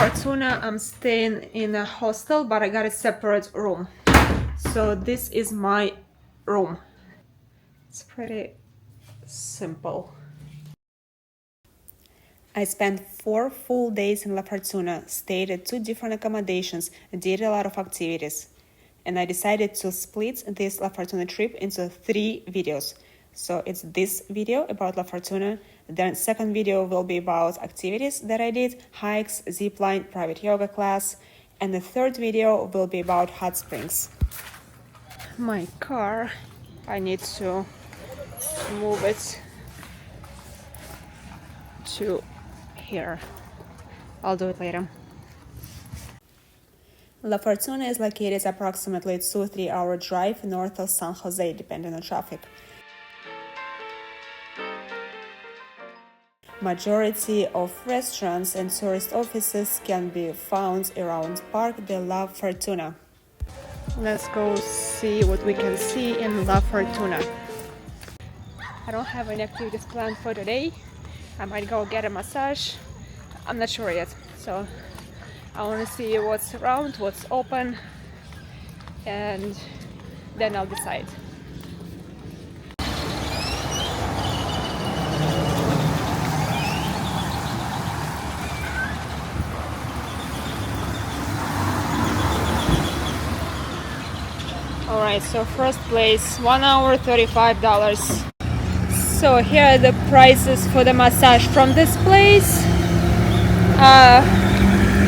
Fortuna, I'm staying in a hostel, but I got a separate room. So this is my room. It's pretty simple. I spent 4 full days in La Fortuna, stayed at 2 different accommodations, did a lot of activities. And I decided to split this La Fortuna trip into 3 videos. So it's this video about La Fortuna, then second video will be about activities that I did, hikes, zipline, private yoga class, and the third video will be about hot springs. My car, I need to move it to here. I'll do it later. La Fortuna is located approximately 2-3 hour drive north of San Jose, depending on traffic. Majority of restaurants and tourist offices can be found around Park de la Fortuna. Let's go see what we can see in La Fortuna. I don't have any activities planned for today. I might go get a massage. I'm not sure yet. So I want to see what's around, what's open, and then I'll decide. Alright, so first place, 1 hour, $35. So here are the prices for the massage from this place.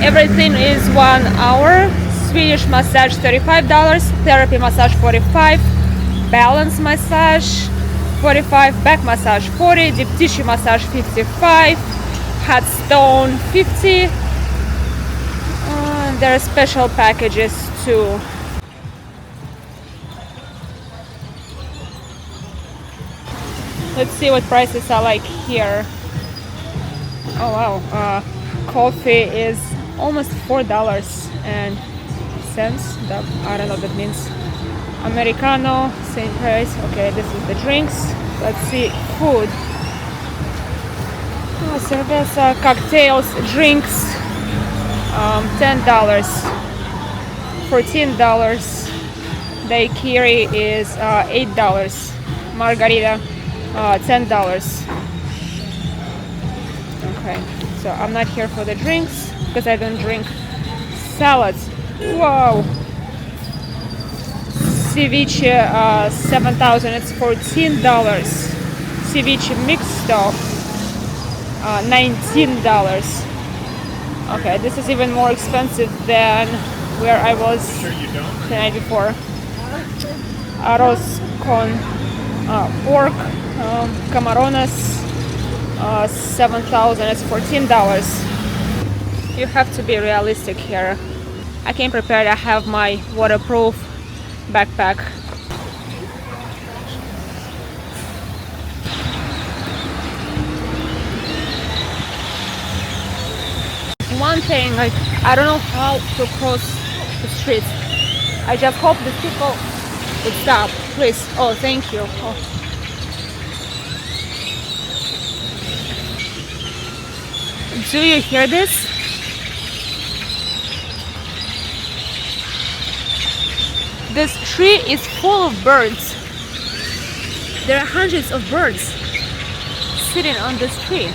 Everything is 1 hour. Swedish massage $35, therapy massage $45, balance massage $45, back massage $40, deep tissue massage $55, hot stone $50. There are special packages too. Let's see what prices are like here. Oh wow, coffee is almost $4.00. I don't know what that means. Americano, same price. Okay, this is the drinks. Let's see, food. Cerveza, cocktails, drinks, $10, $14. Daiquiri is $8. Margarita, $10. Okay, so I'm not here for the drinks because I don't drink. Salads, wow. Ceviche, 7,000, it's $14. Ceviche mixto, $19. Okay, this is even more expensive than where I was the night before. Arroz con pork, camarones, 7,000, it's $14. You have to be realistic here. I came prepared. I have my waterproof backpack. One thing, like, I don't know how to cross the street. I just hope the people would stop, please. Oh, thank you. Oh. Do you hear this? This tree is full of birds. There are hundreds of birds sitting on this tree.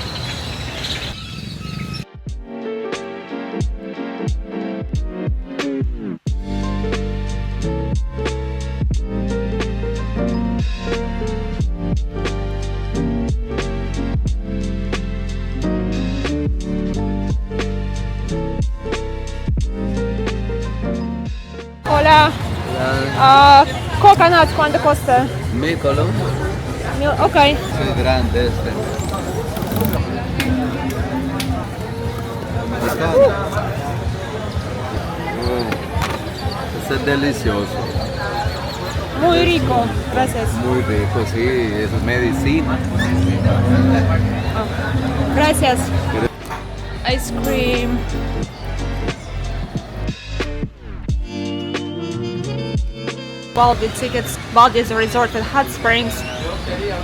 Hola. Coconut, ¿cuánto cuesta? $1,000. Ok. Es grande este. Este es delicioso. Muy rico, gracias. Muy rico, sí, eso es medicina. Oh. Gracias. Ice cream. Baldi tickets. Baldi is a resort in Hot Springs,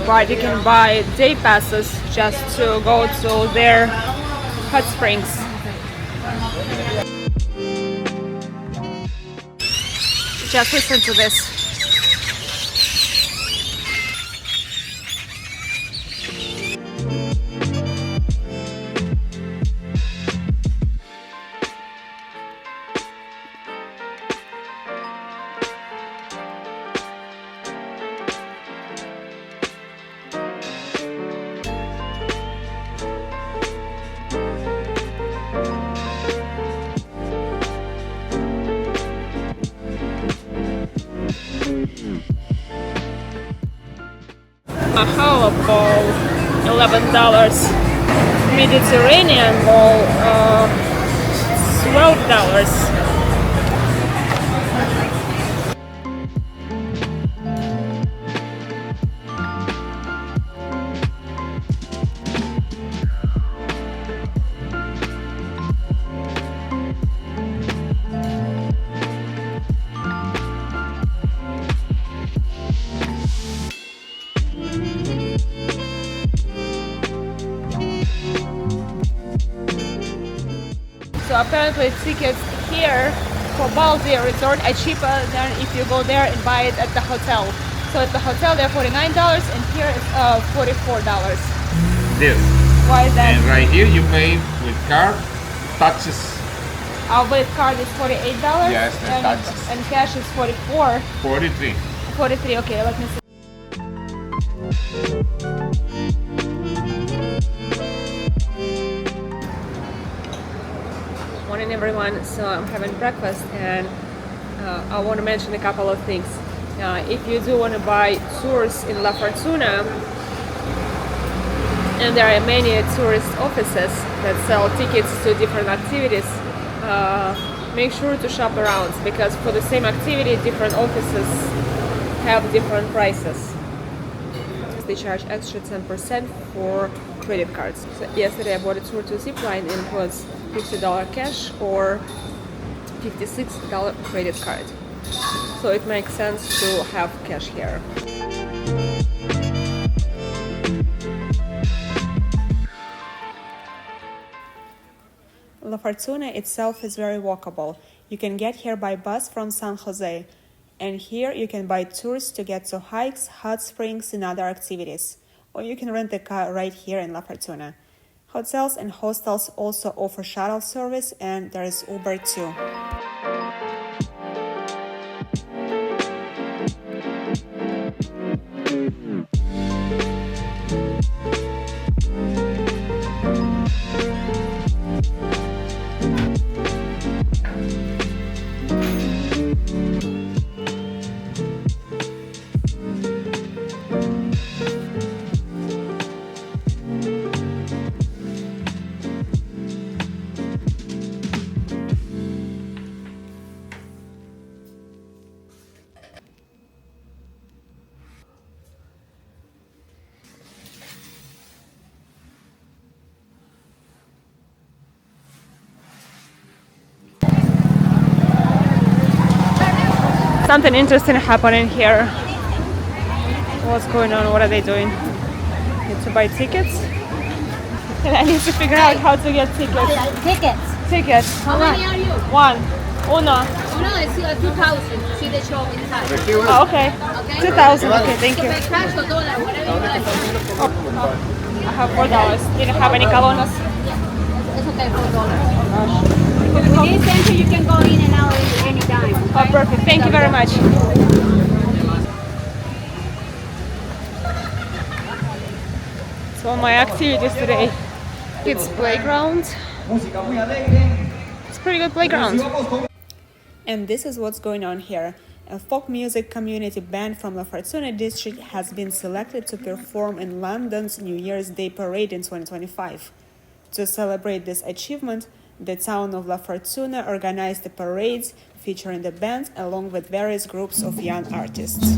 but you can buy day passes just to go to their hot springs. Just listen to this. A halal bowl, $11. Mediterranean bowl, $12. So apparently tickets here for Baldi Resort are cheaper than if you go there and buy it at the hotel. So at the hotel they're $49 and here it's $44. This. Why is that? And right here you pay with card, taxes. Our with card is $48. Yes, and taxes. And cash is $44. 43. 43. Okay, let me see. Morning everyone, so I'm having breakfast and I want to mention a couple of things. If you do want to buy tours in La Fortuna, and there are many tourist offices that sell tickets to different activities, make sure to shop around because for the same activity different offices have different prices. They charge extra 10% for credit cards. So yesterday I bought a tour to Zipline and it was $50 cash or $56 credit card. So it makes sense to have cash here. La Fortuna itself is very walkable. You can get here by bus from San Jose. And here you can buy tours to get to hikes, hot springs and other activities. Or you can rent a car right here in La Fortuna. Hotels and hostels also offer shuttle service and there is Uber too. Something interesting happening here. What's going on? What are they doing? Need to buy tickets? And I need to figure out how to get tickets. Tickets. How many are you? One. Uno. Uno is 2,000. See the show inside. Oh, okay. 2,000. Okay, thank you. Cash or dollar, whatever you like. I have $4. Didn't have any colones. It's okay, $4. With this entry, you can go in and out anytime. Oh, perfect. Thank you very much. So my activities today, kids playground. It's a pretty good playground. And this is what's going on here. A folk music community band from La Fortuna district has been selected to perform in London's New Year's Day parade in 2025. To celebrate this achievement, the town of La Fortuna organized the parades featuring the band along with various groups of young artists.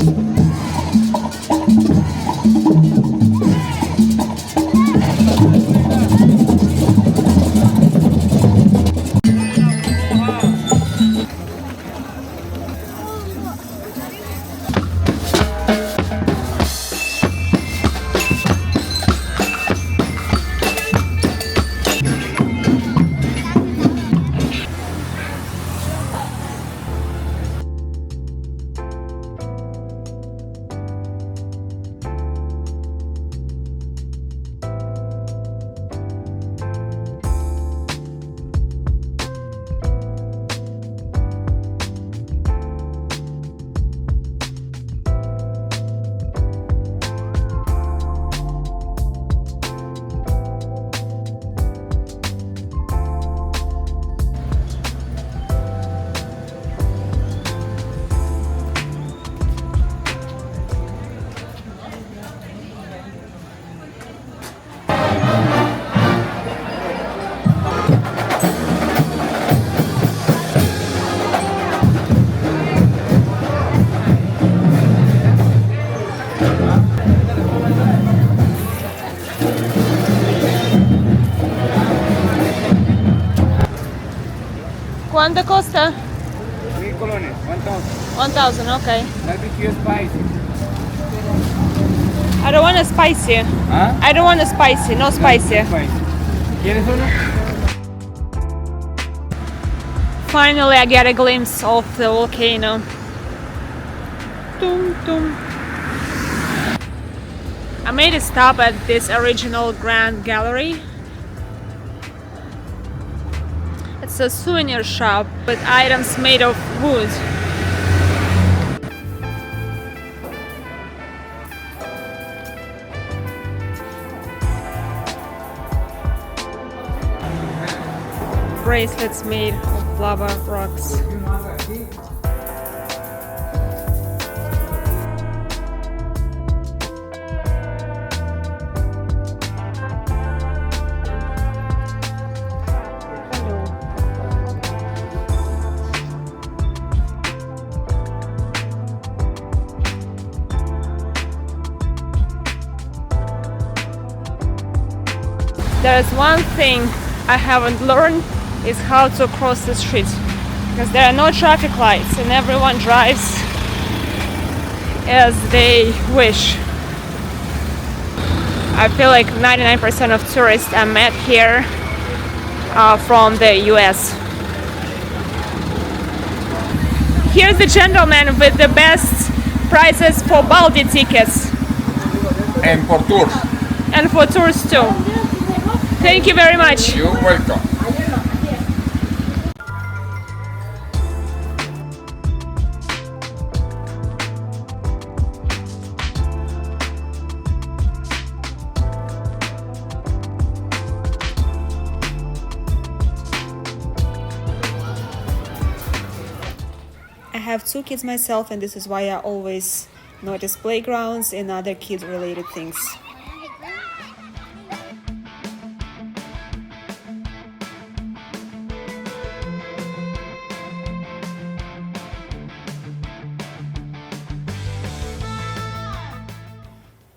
¿Cuánto costa? 3 colones, 1,000. 1,000, okay. Barbecue spicy. I don't want a spicy. ¿Ah? I don't want a spicy, no spicy. ¿Quieres uno? Finally, I get a glimpse of the volcano. Tum, tum. I made a stop at this original Grand Gallery. It's a souvenir shop with items made of wood. Bracelets made of lava rocks. There is one thing I haven't learned is how to cross the street, because there are no traffic lights and everyone drives as they wish. I feel like 99% of tourists I met here are from the US. Here's the gentleman with the best prices for Baldi tickets. And for tours. And for tours too. Thank you very much. You're welcome. I have 2 kids myself, and this is why I always notice playgrounds and other kid-related things.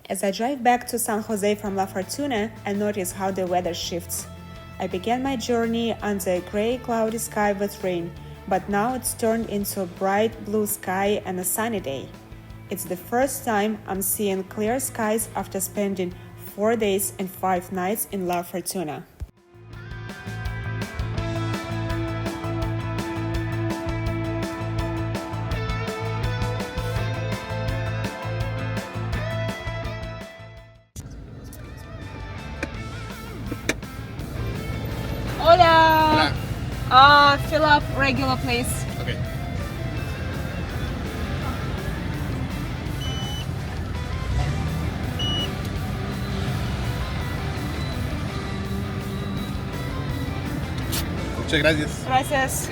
As I drive back to San Jose from La Fortuna, I notice how the weather shifts. I began my journey under a gray, cloudy sky with rain, but now it's turned into a bright blue sky and a sunny day. It's the first time I'm seeing clear skies after spending 4 days and 5 nights in La Fortuna. Hola! Fill up regular, please. Okay. Muchas gracias. Gracias.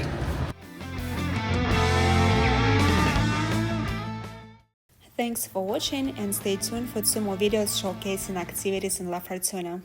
Thanks for watching and stay tuned for 2 more videos showcasing activities in La Fortuna.